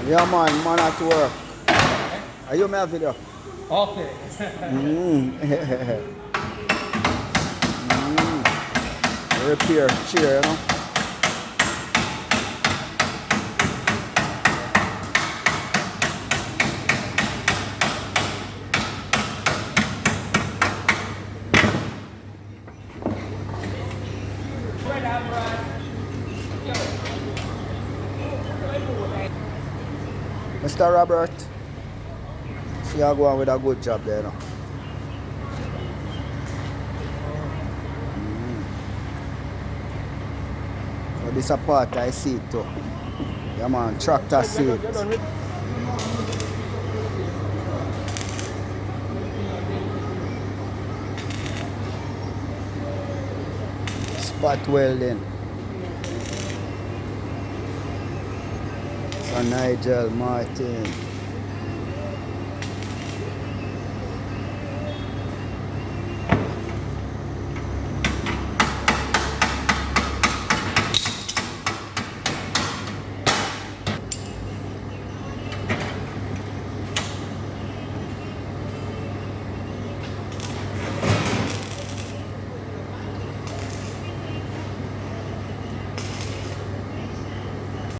Yeah, man at work. Are you my video? Okay. Mm. Repair chair, you know. Mr. Robert, see you going with a good job there, you know. So this a part I see it too. Yeah man, tractor seat. Spot welding. So Nigel, Martin.